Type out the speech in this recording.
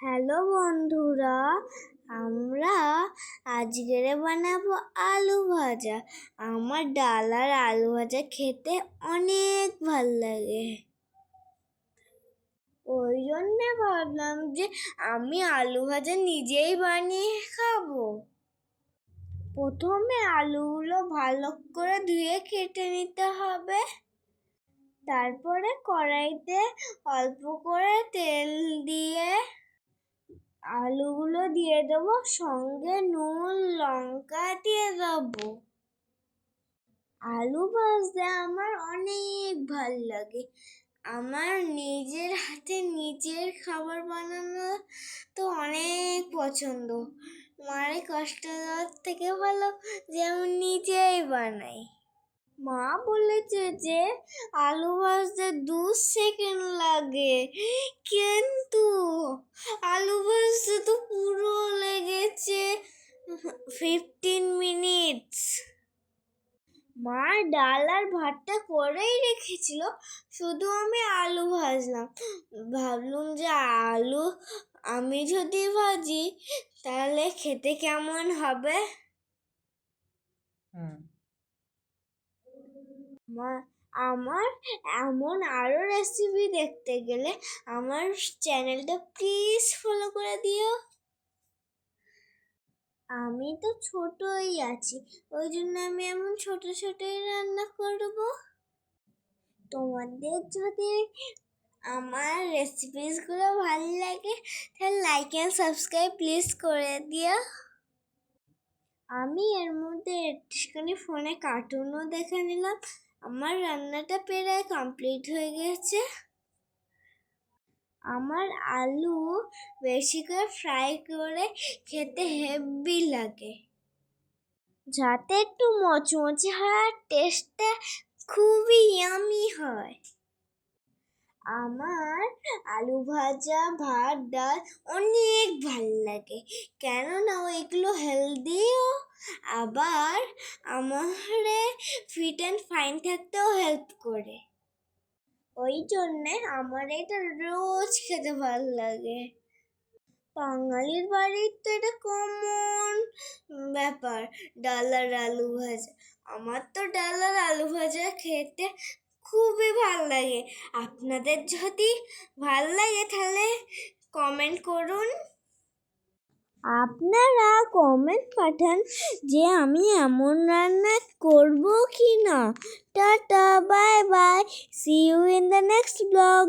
Hello বন্ধুরা, আমরা আজকের বানাবো আলু ভাজা। আমার ডাল আর আলু ভাজা খেতে অনেক ভাল লাগে। ওই জন্যে ভাবলাম যে আমি আলু ভাজা নিজেই বানিয়ে খাবো। প্রথমে আলুগুলো ভালো করে ধুয়ে কেটে নিতে হবে। তারপরে কড়াইতে অল্প করে তেল দিয়ে আলুগুলো দিয়ে দেবো, সঙ্গে নুন লঙ্কা দিয়ে দেবো। আলু ভাজতে আমার অনেক ভাল লাগে। আমার নিজের হাতে নিজের খাবার বানানো তো অনেক পছন্দ। মায়ের কষ্ট দেওয়ার থেকে ভালো যে আমি নিজেই বানাই। মা বলেছে যে আলু ভাজতে 2 সেকেন্ড লাগে, কিন্তু আলু ভাজতে তো পুরো লেগেছে 15 মিনিটস। মা ডাল আর ভাতটা করেই রেখেছিল, শুধু আমি আলু ভাজলাম। ভাবলুম যে আলু আমি যদি ভাজি তাহলে খেতে কেমন হবে। আমার এমন আরো রেসিপি দেখতে গেলে আমার চ্যানেলটা প্লিজ ফলো করে দিও। আমি তো ছোটই আছি, ওই জন্য আমি এমন ছোট ছোটই রান্না করব। তোমাদের যদি আমার রেসিপিসগুলো ভালো লাগে তাহলে লাইক অ্যান্ড সাবস্ক্রাইব প্লিজ করে দিও। আমি এর মধ্যে একটুখানি ফোনে কার্টুনও দেখে নিলাম। আমার রান্নাটা প্রায় কমপ্লিট হয়ে গেছে। আমার আলু বেশি করে ফ্রাই করে খেতে হেভি লাগে, যাতে একটু মচমচে হয় আর টেস্টটা খুবই ইয়ামি হয়। আমার আলু ভাজা, ভাত, ডাল অনেক ভাল লাগে, কেননা এগুলো হেলদিও, আবার আমারে ফিট অ্যান্ড ফাইন থাকতেও হেল্প করে। ওই জন্যে আমার এটা রোজ খেতে ভাল লাগে। বাঙালির বাড়ির তো এটা কমন ব্যাপার, ডাল আর আলু ভাজা। আমার তো ডাল আর আলু ভাজা খেতে খুবই ভাল লাগে। আপনাদের যদি ভাল লাগে তাহলে কমেন্ট করুন। আপনারা কমেন্ট পাঠান যে আমি এমন রান্না করব কি না। Tata, bye bye, see you in the next blog.